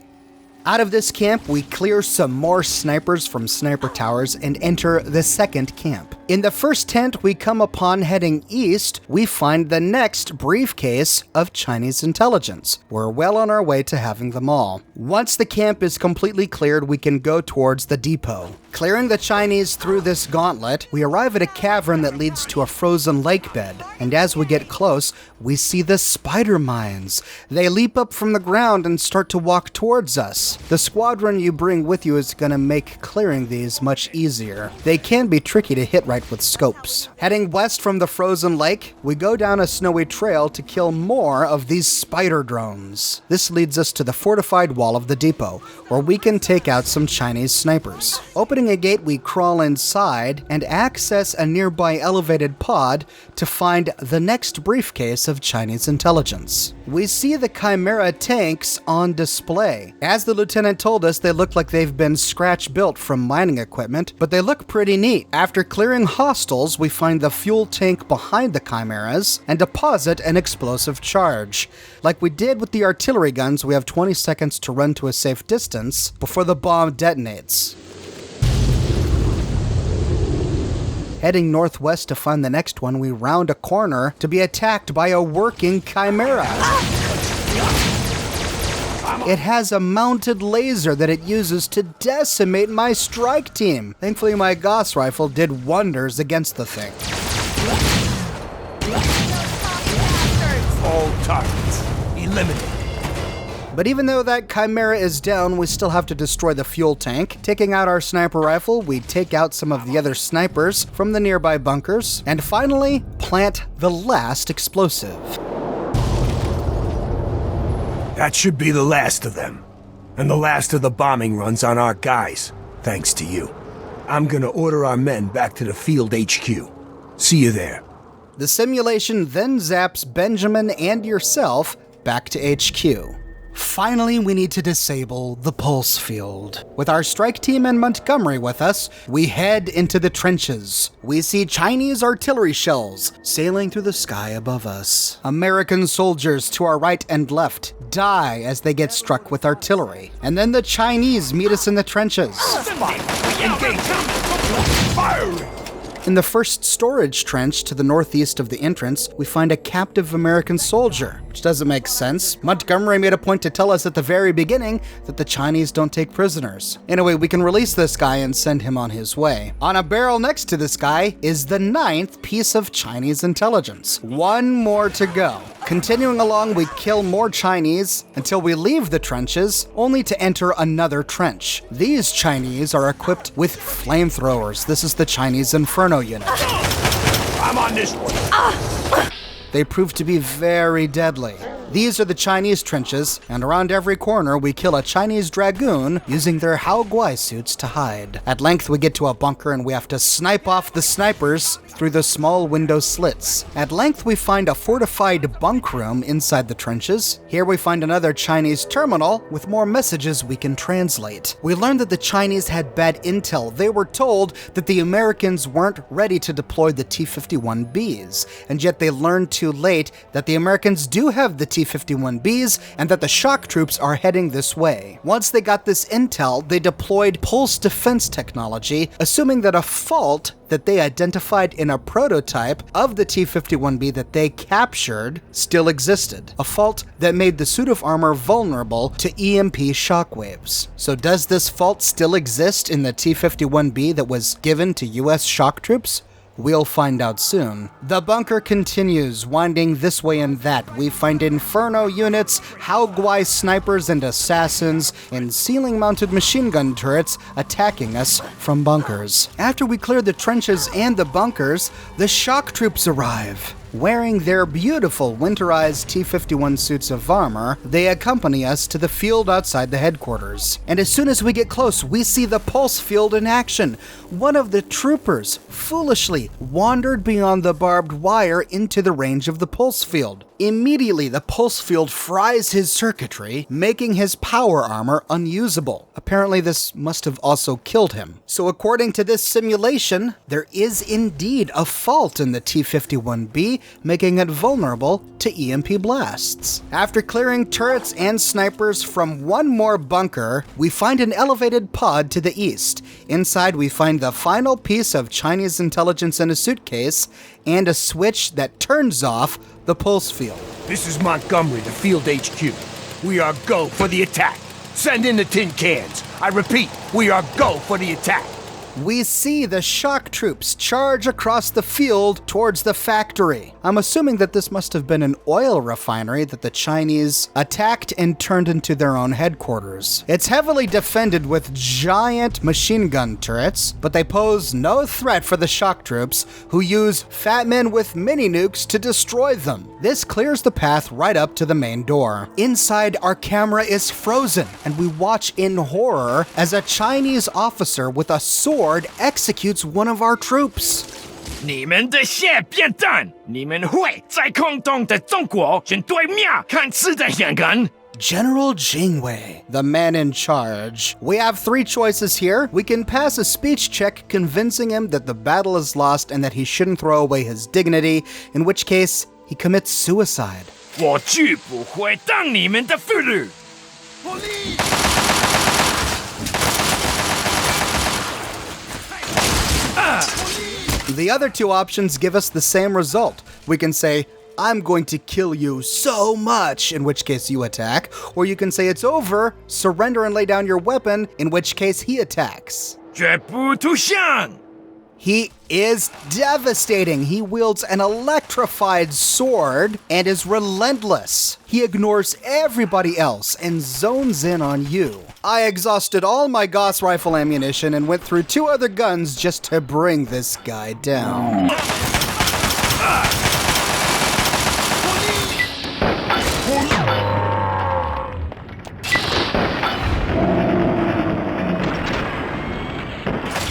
Out of this camp, we clear some more snipers from sniper towers and enter the second camp. In the first tent we come upon heading east, we find the next briefcase of Chinese intelligence. We're well on our way to having them all. Once the camp is completely cleared, we can go towards the depot. Clearing the Chinese through this gauntlet, we arrive at a cavern that leads to a frozen lake bed, and as we get close, we see the spider mines. They leap up from the ground and start to walk towards us. The squadron you bring with you is going to make clearing these much easier. They can be tricky to hit right with scopes. Heading west from the frozen lake, we go down a snowy trail to kill more of these spider drones. This leads us to the fortified wall of the depot, where we can take out some Chinese snipers. Opening a gate, we crawl inside and access a nearby elevated pod to find the next briefcase of Chinese intelligence. We see the Chimera tanks on display. As the lieutenant told us, they look like they've been scratch-built from mining equipment, but they look pretty neat. After clearing hostiles, we find the fuel tank behind the Chimeras and deposit an explosive charge. Like we did with the artillery guns, we have 20 seconds to run to a safe distance before the bomb detonates. Heading northwest to find the next one, we round a corner to be attacked by a working Chimera. It has a mounted laser that it uses to decimate my strike team. Thankfully, my Gauss rifle did wonders against the thing. All targets eliminated. But even though that Chimera is down, we still have to destroy the fuel tank. Taking out our sniper rifle, we take out some of the other snipers from the nearby bunkers, and finally, plant the last explosive. That should be the last of them. And the last of the bombing runs on our guys, thanks to you. I'm gonna order our men back to the field HQ. See you there. The simulation then zaps Benjamin and yourself back to HQ. Finally, we need to disable the pulse field. With our strike team and Montgomery with us, we head into the trenches. We see Chinese artillery shells sailing through the sky above us. American soldiers to our right and left die as they get struck with artillery. And then the Chinese meet us in the trenches. In the first storage trench to the northeast of the entrance, we find a captive American soldier, which doesn't make sense. Montgomery made a point to tell us at the very beginning that the Chinese don't take prisoners. Anyway, we can release this guy and send him on his way. On a barrel next to this guy is the 9th piece of Chinese intelligence. One more to go. Continuing along, we kill more Chinese until we leave the trenches, only to enter another trench. These Chinese are equipped with flamethrowers. This is the Chinese Inferno unit. I'm on this one. They prove to be very deadly. These are the Chinese trenches, and around every corner we kill a Chinese dragoon using their Hao Guai suits to hide. At length we get to a bunker and we have to snipe off the snipers through the small window slits. At length we find a fortified bunk room inside the trenches. Here we find another Chinese terminal with more messages we can translate. We learn that the Chinese had bad intel. They were told that the Americans weren't ready to deploy the T-51Bs, and yet they learned too late that the Americans do have the T-51Bs and that the shock troops are heading this way. Once they got this intel, they deployed pulse defense technology, assuming that a fault that they identified in a prototype of the T-51B that they captured still existed. A fault that made the suit of armor vulnerable to EMP shockwaves. So does this fault still exist in the T-51B that was given to US shock troops? We'll find out soon. The bunker continues, winding this way and that. We find Inferno units, Hao Guai snipers and assassins, and ceiling-mounted machine gun turrets attacking us from bunkers. After we clear the trenches and the bunkers, the shock troops arrive. Wearing their beautiful winterized T-51 suits of armor, they accompany us to the field outside the headquarters. And as soon as we get close, we see the pulse field in action. One of the troopers foolishly wandered beyond the barbed wire into the range of the pulse field. Immediately, the pulse field fries his circuitry, making his power armor unusable. Apparently, this must have also killed him. So according to this simulation, there is indeed a fault in the T-51B, making it vulnerable to EMP blasts. After clearing turrets and snipers from one more bunker, we find an elevated pod to the east. Inside, we find the final piece of Chinese intelligence in a suitcase and a switch that turns off the pulse field. This is Montgomery, the field HQ. We are go for the attack. Send in the tin cans. I repeat, we are go for the attack. We see the shock troops charge across the field towards the factory. I'm assuming that this must have been an oil refinery that the Chinese attacked and turned into their own headquarters. It's heavily defended with giant machine gun turrets, but they pose no threat for the shock troops, who use fat men with mini nukes to destroy them. This clears the path right up to the main door. Inside, our camera is frozen, and we watch in horror as a Chinese officer with a sword executes one of our troops. 你们的血变淡，你们会在空洞的中国选对面看似的眼神。 General Jingwei, the man in charge. We have three choices here. We can pass a speech check convincing him that the battle is lost and that he shouldn't throw away his dignity, in which case he commits suicide. 我绝不会当你们的俘虏。 The other two options give us the same result. We can say, I'm going to kill you so much, in which case you attack, or you can say it's over, surrender and lay down your weapon, in which case he attacks. 绝不投降。 He is devastating. He wields an electrified sword and is relentless. He ignores everybody else and zones in on you. I exhausted all my Gauss rifle ammunition and went through two other guns just to bring this guy down.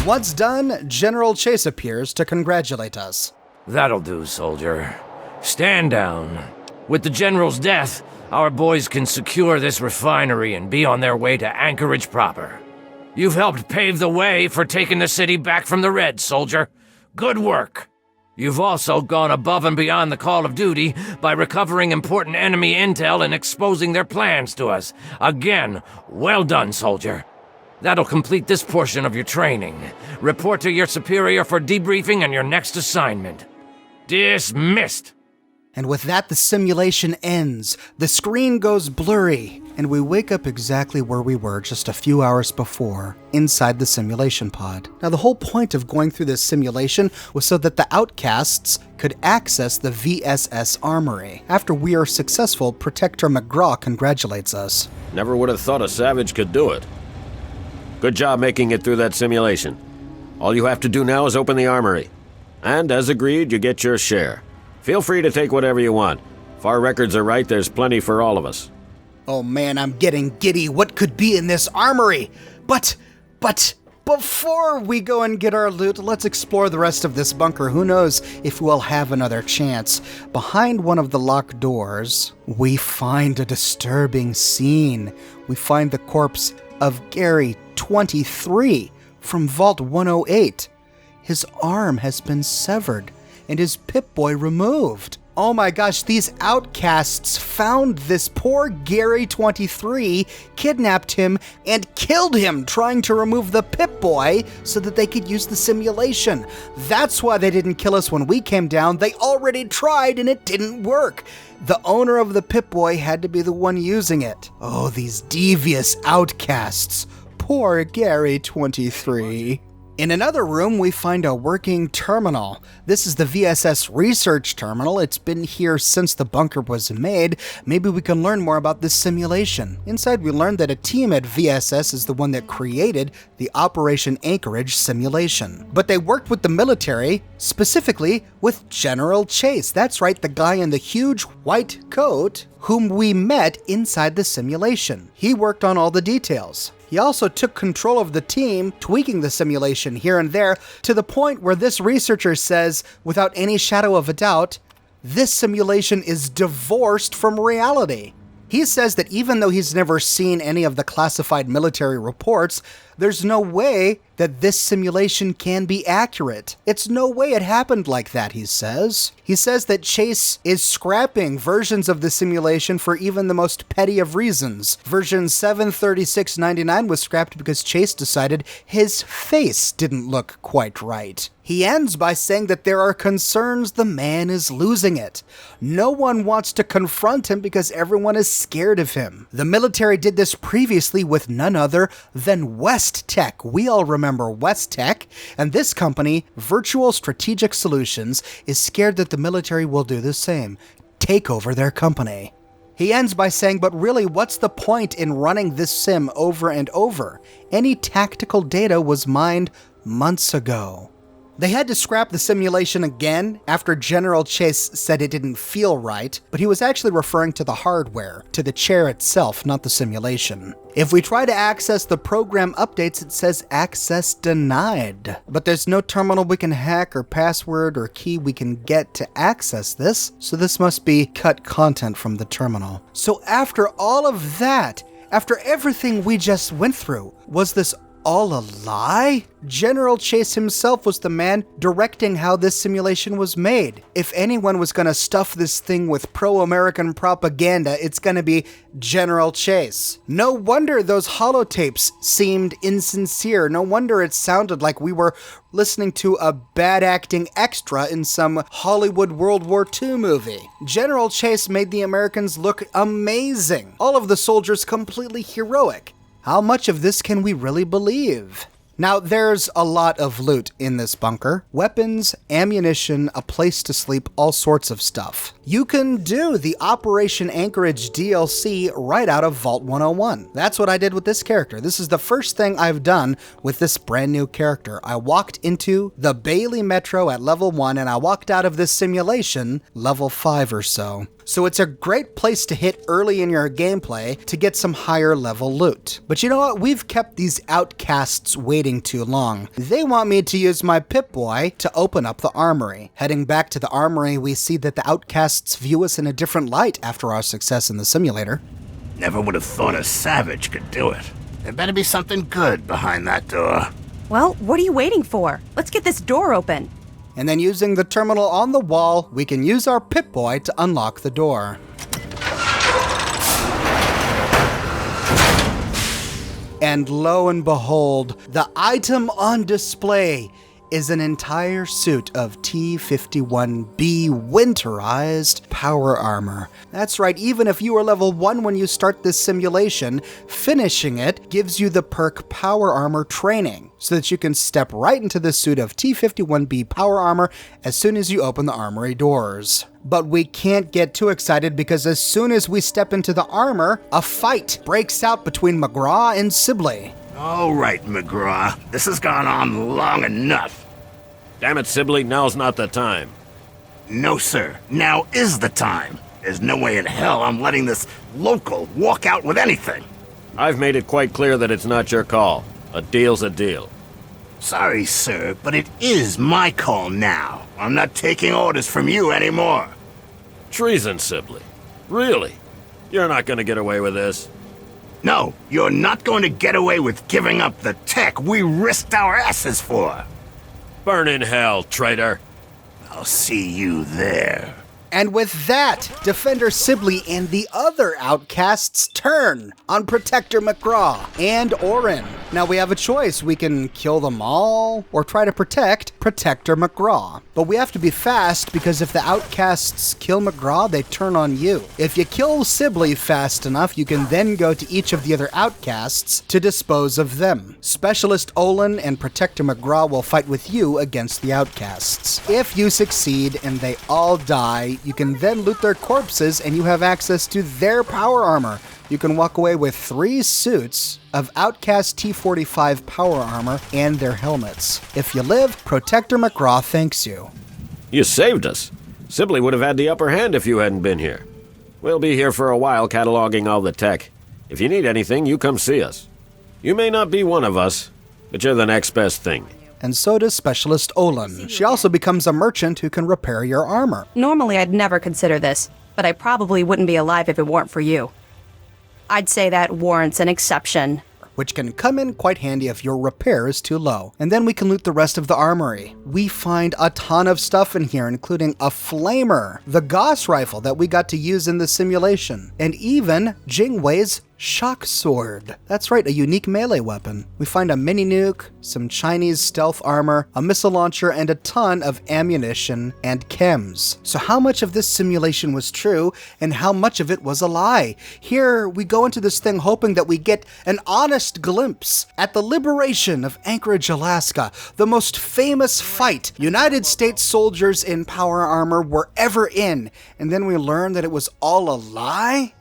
Once done, General Chase appears to congratulate us. That'll do, soldier. Stand down. With the General's death, our boys can secure this refinery and be on their way to Anchorage proper. You've helped pave the way for taking the city back from the Reds, soldier. Good work. You've also gone above and beyond the call of duty by recovering important enemy intel and exposing their plans to us. Again, well done, soldier. That'll complete this portion of your training. Report to your superior for debriefing and your next assignment. Dismissed. And with that, the simulation ends. The screen goes blurry, and we wake up exactly where we were just a few hours before, inside the simulation pod. Now, the whole point of going through this simulation was so that the outcasts could access the VSS armory. After we are successful, Protector McGraw congratulates us. Never would have thought a savage could do it. Good job making it through that simulation. All you have to do now is open the armory. And as agreed, you get your share. Feel free to take whatever you want. If our records are right, there's plenty for all of us. Oh man, I'm getting giddy. What could be in this armory? But, before we go and get our loot, let's explore the rest of this bunker. Who knows if we'll have another chance. Behind one of the locked doors, we find a disturbing scene. We find the corpse of Gary, 23, from Vault 108. His arm has been severed and his Pip-Boy removed. Oh my gosh, these outcasts found this poor Gary 23, kidnapped him, and killed him trying to remove the Pip-Boy so that they could use the simulation. That's why they didn't kill us when we came down. They already tried and it didn't work. The owner of the Pip-Boy had to be the one using it. Oh, these devious outcasts. Poor Gary 23. In another room, we find a working terminal. This is the VSS research terminal. It's been here since the bunker was made. Maybe we can learn more about this simulation. Inside, we learned that a team at VSS is the one that created the Operation Anchorage simulation. But they worked with the military, specifically with General Chase. That's right, the guy in the huge white coat whom we met inside the simulation. He worked on all the details. He also took control of the team, tweaking the simulation here and there, to the point where this researcher says, without any shadow of a doubt, this simulation is divorced from reality. He says that even though he's never seen any of the classified military reports, there's no way that this simulation can be accurate. It's no way it happened like that, he says. He says that Chase is scrapping versions of the simulation for even the most petty of reasons. Version 73699 was scrapped because Chase decided his face didn't look quite right. He ends by saying that there are concerns the man is losing it. No one wants to confront him because everyone is scared of him. The military did this previously with none other than West Tech. We all remember West Tech, and this company, Virtual Strategic Solutions, is scared that the military will do the same, take over their company. He ends by saying, but really, what's the point in running this sim over and over? Any tactical data was mined months ago. They had to scrap the simulation again after General Chase said it didn't feel right, but he was actually referring to the hardware, to the chair itself, not the simulation. If we try to access the program updates, it says access denied. But there's no terminal we can hack or password or key we can get to access this, so this must be cut content from the terminal. So after all of that, after everything we just went through, was this all a lie? General Chase himself was the man directing how this simulation was made. If anyone was going to stuff this thing with pro-American propaganda, it's going to be General Chase. No wonder those holotapes seemed insincere. No wonder it sounded like we were listening to a bad acting extra in some Hollywood World War II movie. General Chase made the Americans look amazing. All of the soldiers completely heroic. How much of this can we really believe? Now, there's a lot of loot in this bunker. Weapons, ammunition, a place to sleep, all sorts of stuff. You can do the Operation Anchorage DLC right out of Vault 101. That's what I did with this character. This is the first thing I've done with this brand new character. I walked into the Bailey Metro at level 1, and I walked out of this simulation level 5 or so. So it's a great place to hit early in your gameplay to get some higher level loot. But you know what? We've kept these outcasts waiting too long. They want me to use my Pip-Boy to open up the armory. Heading back to the armory, we see that the outcasts view us in a different light after our success in the simulator. Never would have thought a savage could do it. There better be something good behind that door. Well, what are you waiting for? Let's get this door open. And then using the terminal on the wall, we can use our Pip-Boy to unlock the door. And lo and behold, the item on display is an entire suit of T-51B winterized power armor. That's right, even if you are level 1 when you start this simulation, finishing it gives you the perk Power Armor Training, so that you can step right into the suit of T-51B power armor as soon as you open the armory doors. But we can't get too excited because as soon as we step into the armor, a fight breaks out between McGraw and Sibley. All right, McGraw. This has gone on long enough. Damn it, Sibley, now's not the time. No, sir. Now is the time. There's no way in hell I'm letting this local walk out with anything. I've made it quite clear that it's not your call. A deal's a deal. Sorry, sir, but it is my call now. I'm not taking orders from you anymore. Treason, Sibley. Really? You're not gonna get away with this. No, you're not going to get away with giving up the tech we risked our asses for. Burn in hell, traitor. I'll see you there. And with that, Defender Sibley and the other outcasts turn on Protector McGraw and Orin. Now we have a choice. We can kill them all or try to protect Protector McGraw. But we have to be fast because if the outcasts kill McGraw, they turn on you. If you kill Sibley fast enough, you can then go to each of the other outcasts to dispose of them. Specialist Olin and Protector McGraw will fight with you against the outcasts. If you succeed and they all die, you can then loot their corpses and you have access to their power armor. You can walk away with 3 suits of Outcast T-45 power armor and their helmets. If you live, Protector McGraw thanks you. You saved us. Sibley would have had the upper hand if you hadn't been here. We'll be here for a while cataloging all the tech. If you need anything, you come see us. You may not be one of us, but you're the next best thing. And so does Specialist Olin. She also becomes a merchant who can repair your armor. Normally, I'd never consider this, but I probably wouldn't be alive if it weren't for you. I'd say that warrants an exception. Which can come in quite handy if your repair is too low. And then we can loot the rest of the armory. We find a ton of stuff in here, including a flamer, the Gauss rifle that we got to use in the simulation, and even Jingwei's shock sword. That's right, a unique melee weapon. We find a mini nuke, some Chinese stealth armor, a missile launcher, and a ton of ammunition and chems. So how much of this simulation was true and how much of it was a lie? Here we go into this thing hoping that we get an honest glimpse at the liberation of Anchorage, Alaska, the most famous fight United States soldiers in power armor were ever in, and then we learn that it was all a lie?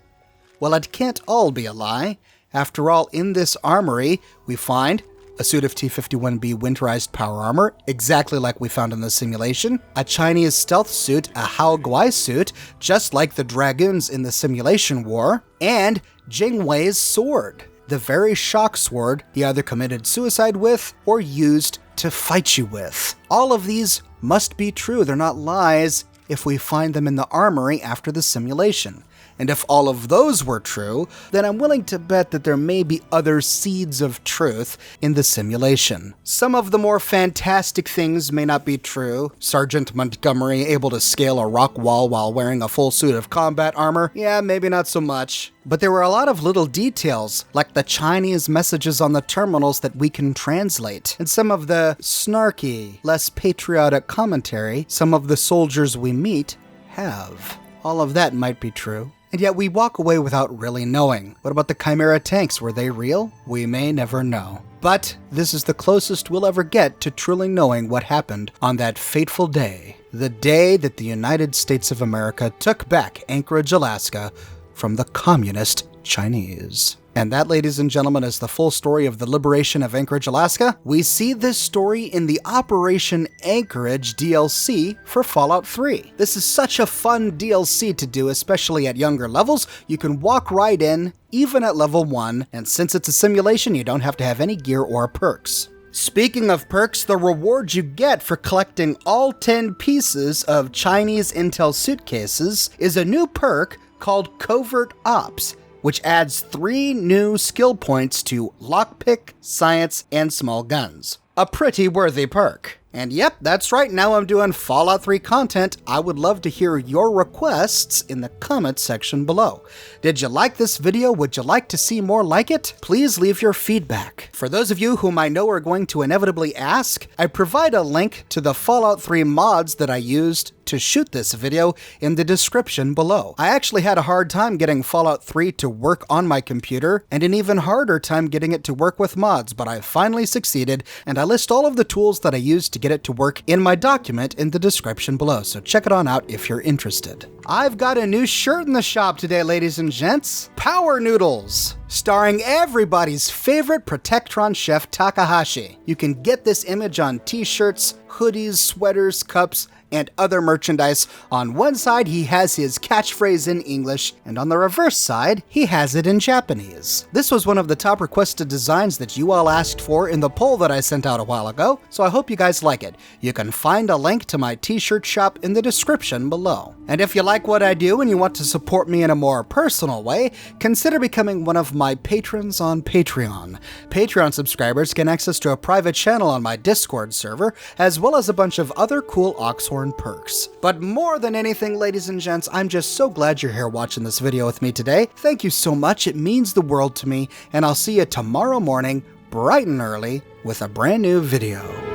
Well, it can't all be a lie. After all, in this armory, we find a suit of T-51B winterized power armor, exactly like we found in the simulation, a Chinese stealth suit, a Hao Guai suit, just like the Dragoons in the simulation war, and Jingwei's sword, the very shock sword he either committed suicide with or used to fight you with. All of these must be true, they're not lies, if we find them in the armory after the simulation. And if all of those were true, then I'm willing to bet that there may be other seeds of truth in the simulation. Some of the more fantastic things may not be true. Sergeant Montgomery able to scale a rock wall while wearing a full suit of combat armor? Yeah, maybe not so much. But there were a lot of little details, like the Chinese messages on the terminals that we can translate, and some of the snarky, less patriotic commentary some of the soldiers we meet have. All of that might be true. And yet we walk away without really knowing. What about the Chimera tanks? Were they real? We may never know. But this is the closest we'll ever get to truly knowing what happened on that fateful day. The day that the United States of America took back Anchorage, Alaska from the communist Chinese. And that, ladies and gentlemen, is the full story of the liberation of Anchorage, Alaska. We see this story in the Operation Anchorage DLC for Fallout 3. This is such a fun DLC to do, especially at younger levels. You can walk right in, even at level 1, and since it's a simulation, you don't have to have any gear or perks. Speaking of perks, the reward you get for collecting all 10 pieces of Chinese intel suitcases is a new perk called Covert Ops, which adds 3 new skill points to lockpick, science, and small guns. A pretty worthy perk. And yep, that's right, now I'm doing Fallout 3 content. I would love to hear your requests in the comments section below. Did you like this video? Would you like to see more like it? Please leave your feedback. For those of you whom I know are going to inevitably ask, I provide a link to the Fallout 3 mods that I used to shoot this video in the description below. I actually had a hard time getting Fallout 3 to work on my computer, and an even harder time getting it to work with mods, but I finally succeeded, and I list all of the tools that I used to get it to work in my document in the description below, so check it on out if you're interested. I've got a new shirt in the shop today, ladies and gents. Power Noodles, starring everybody's favorite Protectron chef, Takahashi. You can get this image on t-shirts, hoodies, sweaters, cups, and other merchandise. On one side, he has his catchphrase in English, and on the reverse side, he has it in Japanese. This was one of the top requested designs that you all asked for in the poll that I sent out a while ago, so I hope you guys like it. You can find a link to my t-shirt shop in the description below. And if you like what I do and you want to support me in a more personal way, consider becoming one of my patrons on Patreon. Patreon subscribers get access to a private channel on my Discord server, as well as a bunch of other cool Oxhorn perks. But more than anything, ladies and gents, I'm just so glad you're here watching this video with me today. Thank you so much, it means the world to me, and I'll see you tomorrow morning, bright and early, with a brand new video.